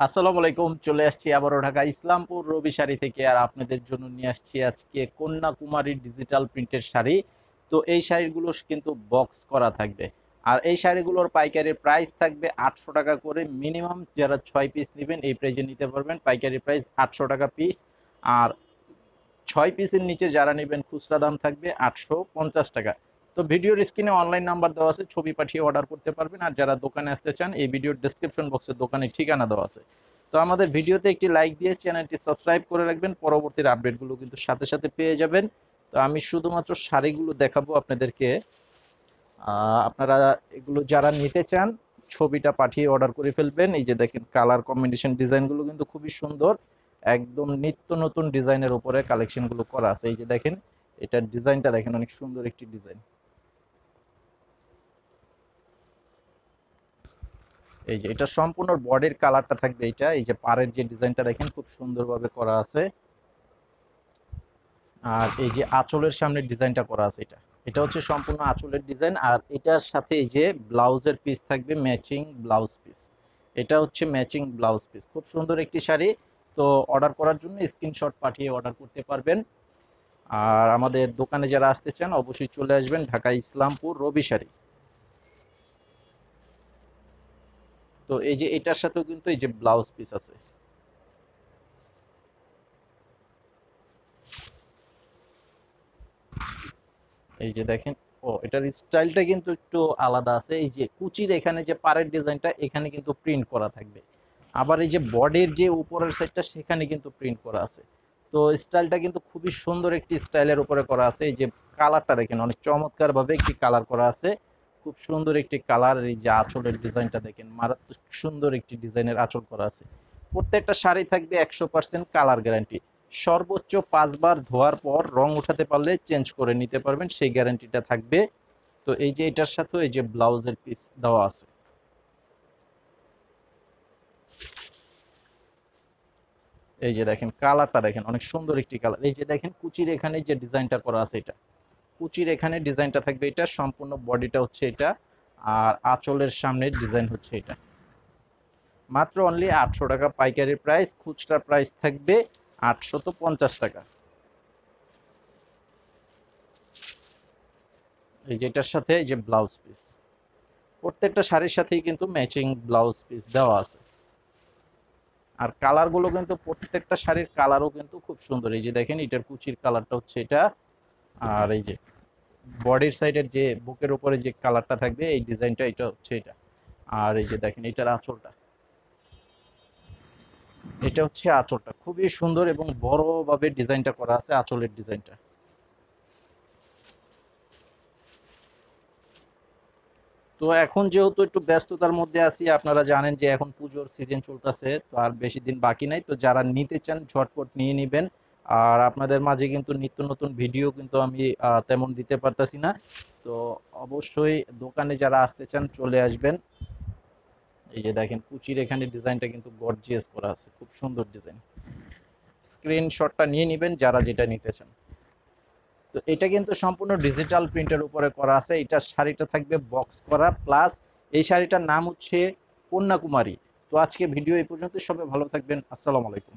আসসালামু আলাইকুম। চলে আসছি আবারও ঢাকা ইসলামপুর রবি শাড়ি থেকে, আর আপনাদের জন্য নিয়ে আসছি আজকে কন্যাকুমারী ডিজিটাল প্রিন্টের শাড়ি। তো এই শাড়িগুলো কিন্তু বক্স করা থাকবে, আর এই শাড়িগুলোর পাইকারি প্রাইস থাকবে 800 টাকা করে। মিনিমাম যারা 6 পিস নেবেন এই প্রাইসে নিতে পারবেন, পাইকারি প্রাইস 800 টাকা পিস। আর 6 পিসের নিচে যারা নেবেন খুচরা দাম থাকবে 850 টাকা। তো ভিডিওর স্ক্রিনে অনলাইন নাম্বার দেওয়া আছে, ছবি পাঠিয়ে অর্ডার করতে পারবেন। আর যারা দোকানে আসতে চান এই ভিডিওর ডেসক্রিপশন বক্সে দোকানের ঠিকানা দেওয়া আছে। তো আমাদের ভিডিওতে একটি লাইক দিয়ে চ্যানেলটি সাবস্ক্রাইব করে রাখবেন, পরবর্তীর আপডেটগুলো কিন্তু সাথে সাথে পেয়ে যাবেন। তো আমি শুধুমাত্র শাড়িগুলো দেখাবো আপনাদেরকে। আপনারা এগুলো যারা নিতে চান ছবিটা পাঠিয়ে অর্ডার করে ফেলবেন। এই যে দেখেন কালার কম্বিনেশন ডিজাইনগুলো কিন্তু খুবই সুন্দর, একদম নিত্য নতুন ডিজাইনের উপরে কালেকশনগুলো করা আছে। এই যে দেখেন এটার ডিজাইনটা দেখেন, অনেক সুন্দর একটি ডিজাইন। এই যে এটা সম্পূর্ণ বডির কালারটা থাকবে এইটা। এই যে পাড়ের যে ডিজাইনটা দেখেন খুব সুন্দরভাবে করা আছে। আর এই যে আঁচলের সামনের ডিজাইনটা করা আছে, এটা এটা হচ্ছে সম্পূর্ণ আঁচলের ডিজাইন। আর এটার সাথে এই যে ব্লাউজের পিস থাকবে, ম্যাচিং ব্লাউজ পিস। এটা হচ্ছে ম্যাচিং ব্লাউজ পিস, খুব সুন্দর একটি শাড়ি। তো অর্ডার করার জন্য স্ক্রিনশট পাঠিয়ে অর্ডার করতে পারবেন। আর আমাদের দোকানে যারা আসতে চান অবশ্যই চলে আসবেন, ঢাকা ইসলামপুর রবি শাড়ি। তো এই যে এটার সাথেও কিন্তু এই যে ব্লাউজ পিস আছে। এই যে দেখেন, ও এটার স্টাইলটা কিন্তু একটু আলাদা আছে। এই যে কুচির এখানে যে পাড়ের ডিজাইনটা এখানে কিন্তু প্রিন্ট করা থাকবে, আবার এই যে বডির যে উপরের সাইডটা সেখানে কিন্তু প্রিন্ট করা আছে। তো স্টাইলটা কিন্তু খুবই সুন্দর একটি স্টাইলের উপরে করা আছে। এই যে কালারটা দেখেন, অনেক চমৎকার ভাবে একটি কালার করা আছে, খুব সুন্দর একটি কালার। এই যে আঁচলের ডিজাইনটা দেখেন, মারাত্মক সুন্দর একটি ডিজাইনের আঁচল করা আছে। প্রত্যেকটা শাড়ি থাকবে 100% কালার গ্যারান্টি। সর্বোচ্চ 5 বার ধোয়ার পর রং উঠাতে পারলে চেঞ্জ করে নিতে পারবেন, সেই গ্যারান্টিটা থাকবে। তো এই যে এটার সাথে এই যে ব্লাউজের পিস দেওয়া আছে। এই যে দেখেন কালারটা দেখেন, অনেক সুন্দর একটি কালার। এই যে দেখেন কুচির এখানে যে ডিজাইনটা করা আছে, এটা কুচির এখানে ডিজাইনটা থাকবে, এটা সম্পূর্ণ বডিটা হচ্ছে এটা। আর আঁচলের সামনের ডিজাইন হচ্ছে এটা। মাত্র অনলি 800 টাকা পাইকারি প্রাইস, খুচরা প্রাইস থাকবে 850 টাকা। এই যে এটার সাথে এই যে ব্লাউজ পিস, প্রত্যেকটা শাড়ির সাথেই কিন্তু ম্যাচিং ব্লাউজ পিস দেওয়া আছে। আর কালারগুলো কিন্তু প্রত্যেকটা শাড়ির কালারও কিন্তু খুব সুন্দর। এই যে দেখেন এটার কুচির কালারটা হচ্ছে এটা। আর এই যে বডির সাইডের যে বুকের উপরে যে কালারটা থাকবে এই ডিজাইনটা, এটা হচ্ছে এটা। আর এই যে দেখেন এটার আঁচলটা, এটা হচ্ছে আঁচলটা, খুবই সুন্দর এবং বড়ভাবে ডিজাইনটা করা আছে আঁচলের ডিজাইনটা। তো এখন যেহেতু একটু ব্যস্ততার মধ্যে আছি, আপনারা জানেন যে এখন পুজোর সিজন চলতেছে, তো আর বেশি দিন বাকি নাই। তো যারা নিতে চান ঝটপট নিয়ে নেবেন। আর আপনাদের মাঝে কিন্তু নিত্য নতুন ভিডিও কিন্তু আমি তেমন দিতে পারতাছি না। তো অবশ্যই দোকানে যারা আসতে চান চলে আসবেন। এই যে দেখেন কুচির এখানে ডিজাইনটা কিন্তু গর্জিয়াস করা আছে, খুব সুন্দর ডিজাইন। স্ক্রিনশটটা নিয়ে নেবেন যারা যেটা নিতে চান। তো এটা কিন্তু সম্পূর্ণ ডিজিটাল প্রিন্টের উপরে করা আছে। এটা শাড়িটা থাকবে বক্স করা, প্লাস এই শাড়িটার নাম হচ্ছে কন্যাকুমারী। তো আজকে ভিডিও এই পর্যন্ত, সবাই ভালো থাকবেন। আসসালামু আলাইকুম।